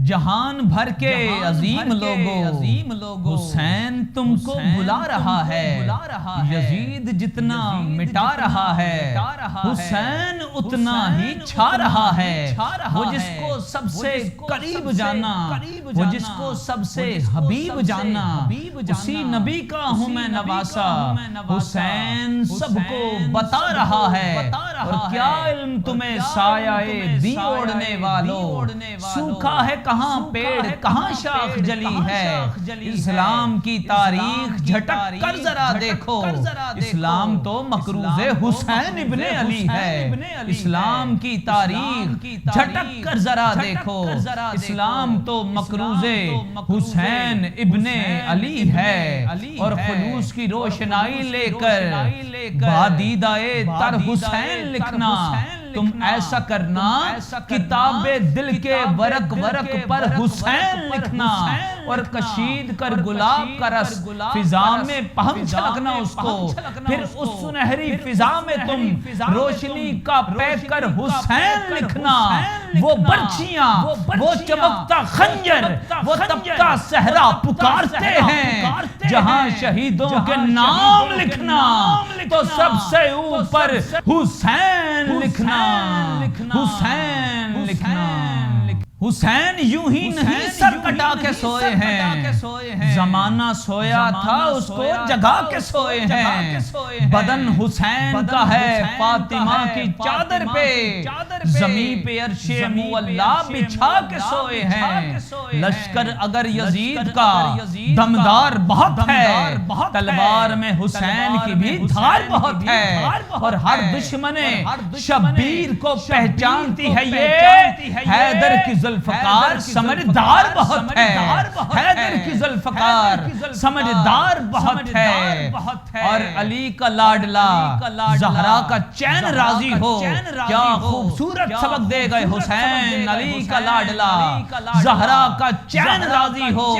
جہان بھر کے عظیم لوگوں حسین تم کو بلا رہا ہے، یزید جتنا مٹا رہا ہے حسین اتنا ہی چھا رہا ہے۔ وہ جس کو سب سے قریب جانا، وہ جس کو سب سے حبیب جانا، اسی نبی کا ہوں میں نواسا، حسین سب کو بتا رہا ہے۔ اور کیا علم تمہیں سایہ دی اوڑھنے والوں، سوکھا ہے کہاں پیڑ کہاں شاخ جلی ہے۔ اسلام کی تاریخ جھٹک کر ذرا دیکھو، اسلام تو مکروز حسین ابن علی ہے۔ اسلام کی تاریخ جھٹک کر ذرا دیکھو، اسلام تو مکروز حسین ابن علی ہے۔ اور خلوص کی روشنائی لے کر بادیدہ تر حسین لکھنا، تم ایسا کرنا کتاب دل کے ورق پر حسین لکھنا، اور کشید کر گلاب کا رس فضا میں پہم چھلکنا اس کو، پھر اس سنہری فضا میں تم روشنی کا پیکر حسین لکھنا۔ وہ برچیاں، وہ چمکتا خنجر، وہ تپتا صحرا پکارتے ہیں، جہاں شہیدوں کے نام لکھنا تو سب سے اوپر حسین لکھنا، حسین لکھنا۔ حسین یوں ہی نہیں سر کٹا کے سوئے ہیں، زمانہ سویا تھا اس کو جگا کے سوئے ہیں۔ بدن حسین کا ہے فاطمہ کی چادر پہ، زمین پہ عرش مولا بچھا کے سوئے ہیں۔ لشکر اگر یزید کا دمدار بہت ہے، تلوار میں حسین کی بھی دھار بہت ہے، اور ہر دشمن شبیر کو پہچانتی ہے یہ حیدر کی ذوالفقار سمجھدار بہت ہے، حیدر کی ذوالفقار سمجھدار بہت ہے۔ اور علی کا لاڈلا زہرا کا چین راضی ہو، کیا خوبصورت سبق دے گئے حسین۔ علی کا لاڈلا زہرا کا چین راضی ہو،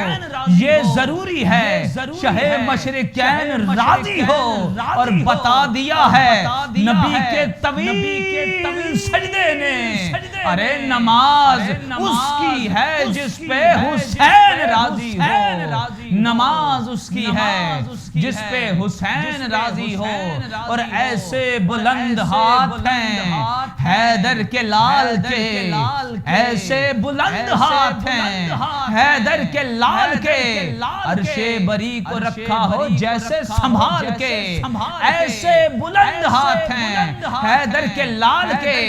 یہ ضروری ہے شہ مشرقین راضی ہو، اور بتا دیا ہے نبی کے طویل سجدے نے، ارے نماز اس کی ہے جس پہ حسین راضی ہو، نماز اس کی ہے جس پہ حسین راضی ہو۔ اور ایسے بلند ہاتھ ہیں حیدر کے لال کے، ایسے بلند ہاتھ ہیں حیدر کے لال کے، عرش بری کو رکھا ہو جیسے سنبھال کے، ایسے بلند ہاتھ ہیں حیدر کے لال کے،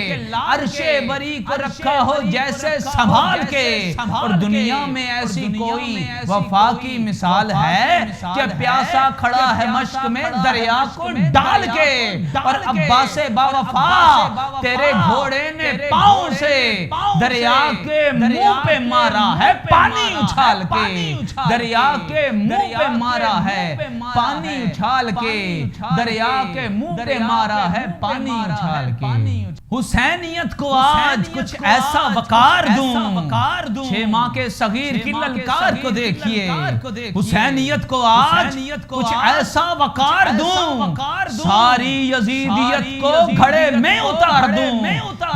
عرش بری کو رکھا ہو جیسے سنبھال کے۔ اور دنیا میں ایسی کوئی وفا کی مثال ہے کہ پیاسا کھڑا ہے مشک میں دریا کو ڈال کے، اور عباس با وفا تیرے گھوڑے نے پاؤں سے دریا کے منہ پہ مارا ہے پانی اچھال کے، دریا کے منہ پہ مارا ہے پانی اچھال کے، دریا کے منہ پہ مارا ہے پانی اچھال کے۔ حسینیت کو آج کچھ ایسا وقار دوں، 6 ماہ کے صغیر کی للکار کو دیکھیے، حسینیت کو آج کچھ ایسا وقار دوں، ساری یزیدیت کو گھڑے میں اتار دوں۔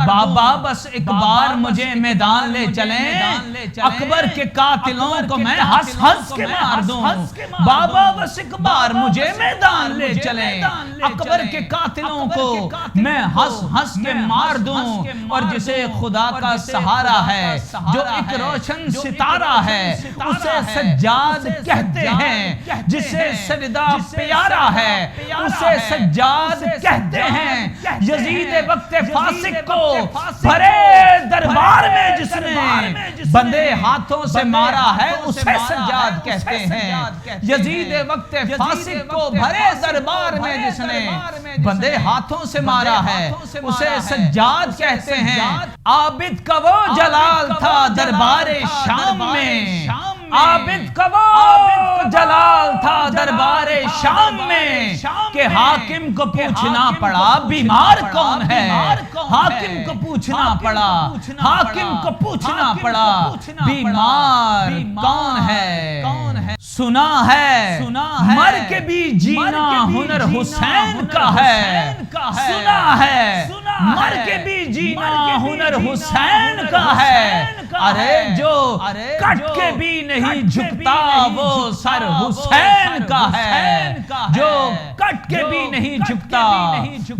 بابا بس ایک بار مجھے میدان لے چلیں، اکبر کے قاتلوں کو میں ہنس ہنس کے مار دوں۔ بابا بس ایک بار مجھے میدان لے چلیں، اکبر کے قاتلوں کو میں ہنس ہنس کے مار دوں۔ اور جسے خدا کا سہارا ہے، جو ایک روشن ستارہ ہے، اسے سجاد کہتے ہیں، جسے سجدہ پیارا ہے اسے سجاد کہتے ہیں۔ یزید وقت فاسق کو بھرے دربار میں جس نے بندے ہاتھوں سے مارا ہے اسے سجاد کہتے ہیں۔ یزید وقت فاسق کو بھرے دربار میں جس نے بندے ہاتھوں سے مارا ہے اسے سجاد کہتے ہیں۔ عابد کا وہ جلال تھا دربار شام میں، عابد کا وہ جلال تھا دربار شام میں، کہ حاکم کو پوچھنا پڑا بیمار کون ہے، حاکم کو پوچھنا پڑا، حاکم کو پوچھنا پڑا بیمار کون ہے۔ سنا ہے مر کے بھی جینا ہنر حسین کا ہے، سنا ہے مر کے بھی جینا ہنر حسین کا ہے، ارے جو کٹ کے بھی نہیں جھکتا وہ سر حسین کا ہے، جو کٹ کے بھی نہیں جھکتا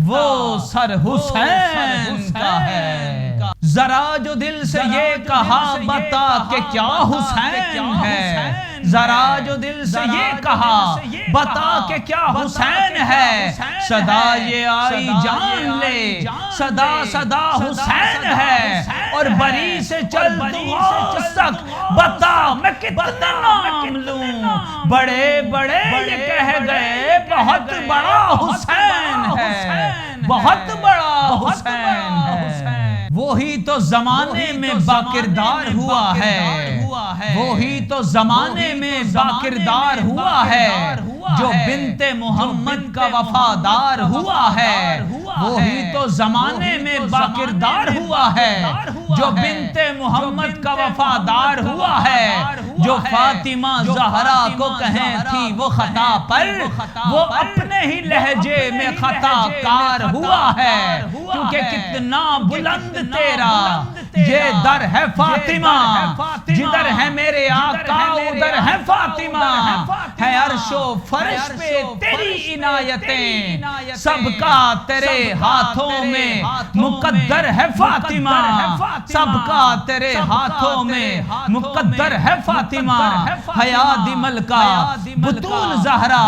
وہ سر حسین کا ہے۔ ذرا جو دل سے یہ کہا بتا کہ کیا حسین ہے، ذرا جو دل سے یہ کہا بتا کہ کیا حسین ہے، صدا یہ آئی جان لے صدا صدا حسین ہے، اور بری سے چل تو غوث تک بتا میں کتنے نام لوں، بڑے بڑے یہ کہہ گئے بہت بڑا حسین ہے، بہت بڑا حسین ہے۔ وہی تو زمانے میں باکردار ہوا ہے، وہی تو زمانے میں باکردار ہوا ہے، جو بنت محمد کا وفادار ہوا ہے، وہی تو زمانے میں باکردار ہوا ہے، جو بنت محمد کا وفادار ہوا ہے، جو فاطمہ زہرا کو کہیں تھی وہ خطا پر، وہ اپنے ہی لہجے میں خطا کار ہوا ہے، کیونکہ کتنا بلند تیرا یہ در ہے فاطمہ، جدھر ہے میرے آقا ادھر ہے فاطمہ، ہے عرش و فرش پہ تیری عنایتیں، سب کا تیرے ہاتھوں میں مقدر ہے فاطمہ، سب کا تیرے ہاتھوں میں مقدر ہے فاطمہ، حیات ملکہ بطول زہرا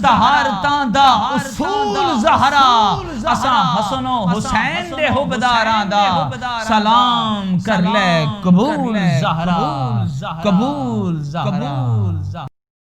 طہارتاں دا اصول زہرا، اساں حسن و حسین دے حبداراں دا سلام کر لے قبول زہرا، قبول زہرا۔